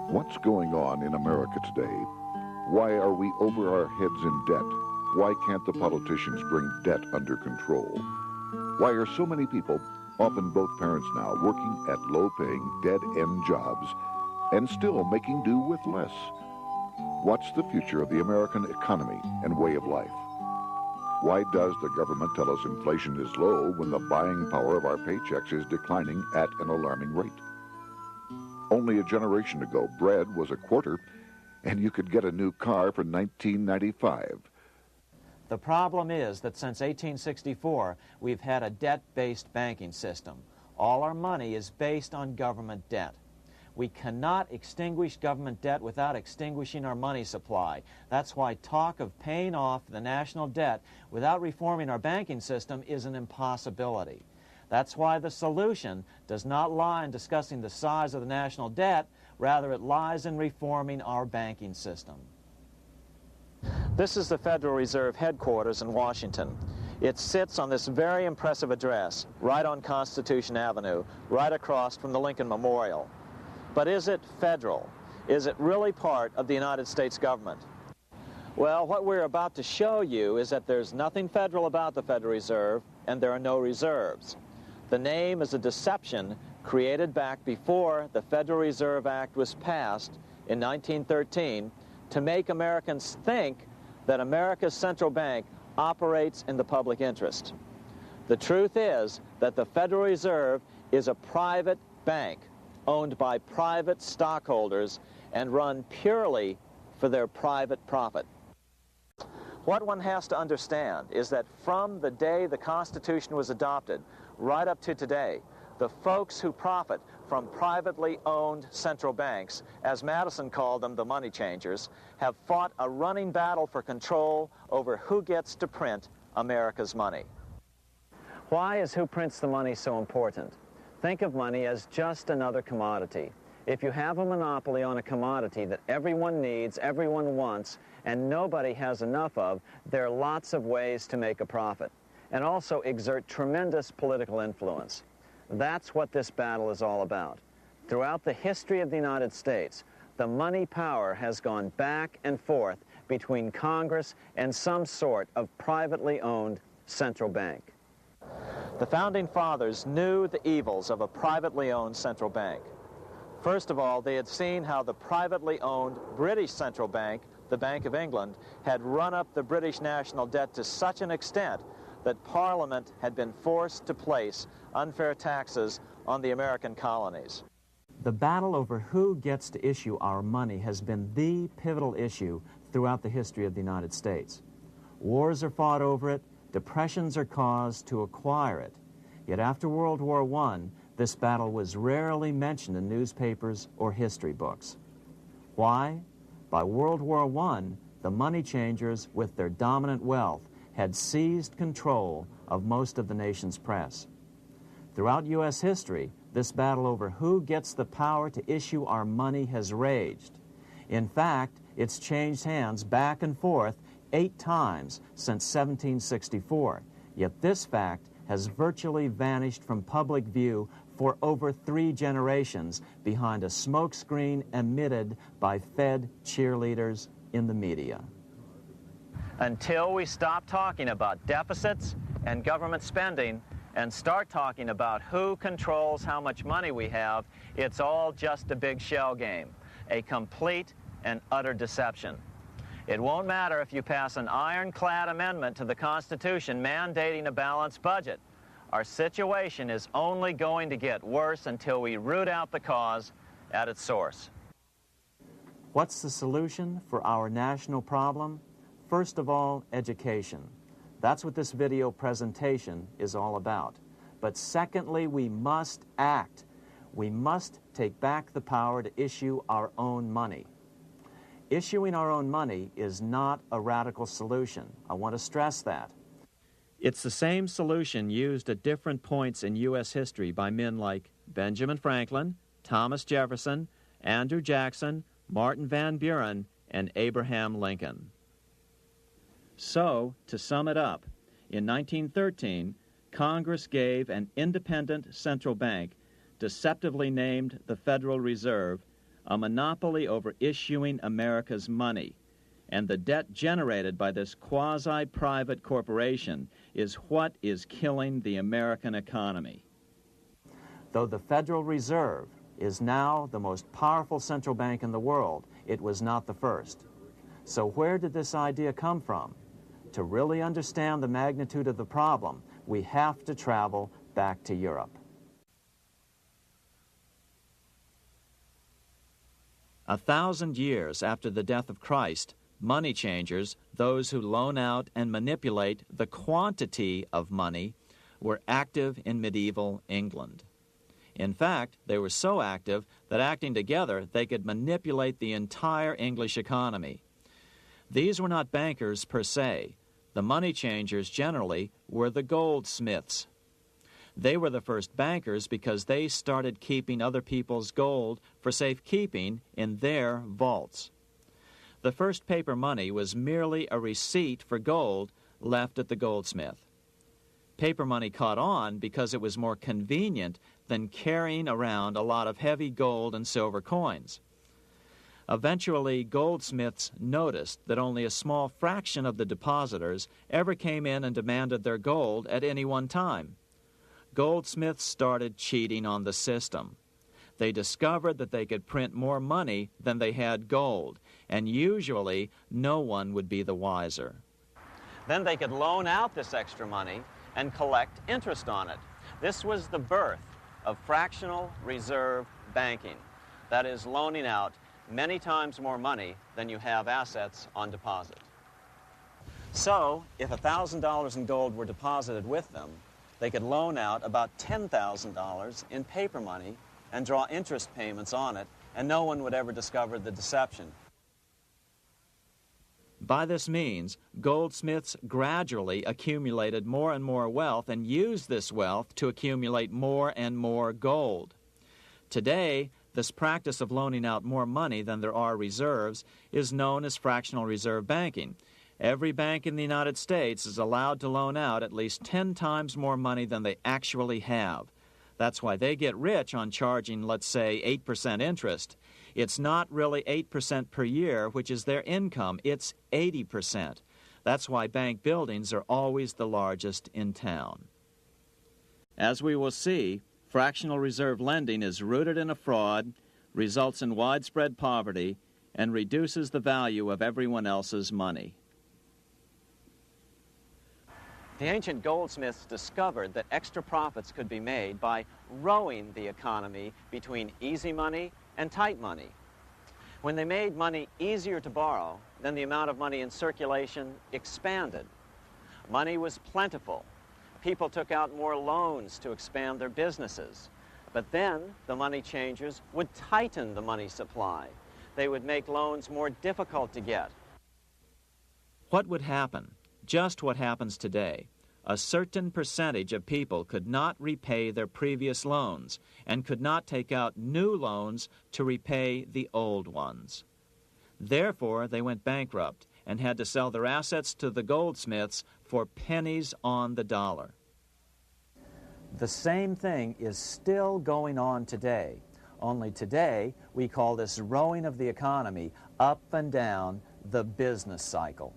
What's going on in America today? Why are we over our heads in debt? Why can't the politicians bring debt under control? Why are so many people, often both parents now, working at low-paying, dead-end jobs and still making do with less? What's the future of the American economy and way of life? Why does the government tell us inflation is low when the buying power of our paychecks is declining at an alarming rate? Only a generation ago, bread was a quarter, and you could get a new car for $19.95. The problem is that since 1864, we've had a debt-based banking system. All our money is based on government debt. We cannot extinguish government debt without extinguishing our money supply. That's why talk of paying off the national debt without reforming our banking system is an impossibility. That's why the solution does not lie in discussing the size of the national debt, rather it lies in reforming our banking system. This is the Federal Reserve headquarters in Washington. It sits on this very impressive address, right on Constitution Avenue, right across from the Lincoln Memorial. But is it federal? Is it really part of the United States government? Well, what we're about to show you is that there's nothing federal about the Federal Reserve, and there are no reserves. The name is a deception created back before the Federal Reserve Act was passed in 1913 to make Americans think that America's central bank operates in the public interest. The truth is that the Federal Reserve is a private bank owned by private stockholders and run purely for their private profit. What one has to understand is that from the day the Constitution was adopted right up to today, the folks who profit from privately owned central banks, as Madison called them, the money changers, have fought a running battle for control over who gets to print America's money. Why is who prints the money so important? Think of money as just another commodity. If you have a monopoly on a commodity that everyone needs, everyone wants, and nobody has enough of, there are lots of ways to make a profit and also exert tremendous political influence. That's what this battle is all about. Throughout the history of the United States, the money power has gone back and forth between Congress and some sort of privately owned central bank. The Founding Fathers knew the evils of a privately owned central bank. First of all, they had seen how the privately owned British central bank, the Bank of England, had run up the British national debt to such an extent that Parliament had been forced to place unfair taxes on the American colonies. The battle over who gets to issue our money has been the pivotal issue throughout the history of the United States. Wars are fought over it, depressions are caused to acquire it. Yet after World War I, this battle was rarely mentioned in newspapers or history books. Why? By World War I, the money changers, with their dominant wealth, had seized control of most of the nation's press. Throughout U.S. history, this battle over who gets the power to issue our money has raged. In fact, it's changed hands back and forth 8 times since 1764, yet this fact has virtually vanished from public view for over 3 generations behind a smokescreen emitted by Fed cheerleaders in the media. Until we stop talking about deficits and government spending and start talking about who controls how much money we have, it's all just a big shell game, a complete and utter deception. It won't matter if you pass an ironclad amendment to the Constitution mandating a balanced budget. Our situation is only going to get worse until we root out the cause at its source. What's the solution for our national problem? First of all, education. That's what this video presentation is all about. But secondly, we must act. We must take back the power to issue our own money. Issuing our own money is not a radical solution. I want to stress that. It's the same solution used at different points in U.S. history by men like Benjamin Franklin, Thomas Jefferson, Andrew Jackson, Martin Van Buren, and Abraham Lincoln. So, to sum it up, in 1913, Congress gave an independent central bank, deceptively named the Federal Reserve, a monopoly over issuing America's money, and the debt generated by this quasi-private corporation is what is killing the American economy. Though the Federal Reserve is now the most powerful central bank in the world, it was not the first. So where did this idea come from? To really understand the magnitude of the problem, we have to travel back to Europe. A 1,000 years after the death of Christ, money changers, those who loan out and manipulate the quantity of money, were active in medieval England. In fact, they were so active that acting together, they could manipulate the entire English economy. These were not bankers per se. The money changers generally were the goldsmiths. They were the first bankers because they started keeping other people's gold for safekeeping in their vaults. The first paper money was merely a receipt for gold left at the goldsmith. Paper money caught on because it was more convenient than carrying around a lot of heavy gold and silver coins. Eventually, goldsmiths noticed that only a small fraction of the depositors ever came in and demanded their gold at any one time. Goldsmiths started cheating on the system. They discovered that they could print more money than they had gold, and usually no one would be the wiser. Then they could loan out this extra money and collect interest on it. This was the birth of fractional reserve banking. That is, loaning out many times more money than you have assets on deposit. So, if $1,000 in gold were deposited with them, they could loan out about $10,000 in paper money and draw interest payments on it, and no one would ever discover the deception. By this means, goldsmiths gradually accumulated more and more wealth and used this wealth to accumulate more and more gold. Today, this practice of loaning out more money than there are reserves is known as fractional reserve banking. Every bank in the United States is allowed to loan out at least 10 times more money than they actually have. That's why they get rich on charging, let's say, 8% interest. It's not really 8% per year, which is their income. It's 80%. That's why bank buildings are always the largest in town. As we will see, fractional reserve lending is rooted in a fraud, results in widespread poverty, and reduces the value of everyone else's money. The ancient goldsmiths discovered that extra profits could be made by rowing the economy between easy money and tight money. When they made money easier to borrow, then the amount of money in circulation expanded. Money was plentiful. People took out more loans to expand their businesses. But then the money changers would tighten the money supply. They would make loans more difficult to get. What would happen? Just what happens today. A certain percentage of people could not repay their previous loans and could not take out new loans to repay the old ones. Therefore, they went bankrupt and had to sell their assets to the goldsmiths for pennies on the dollar. The same thing is still going on today. Only today, we call this rowing of the economy up and down the business cycle.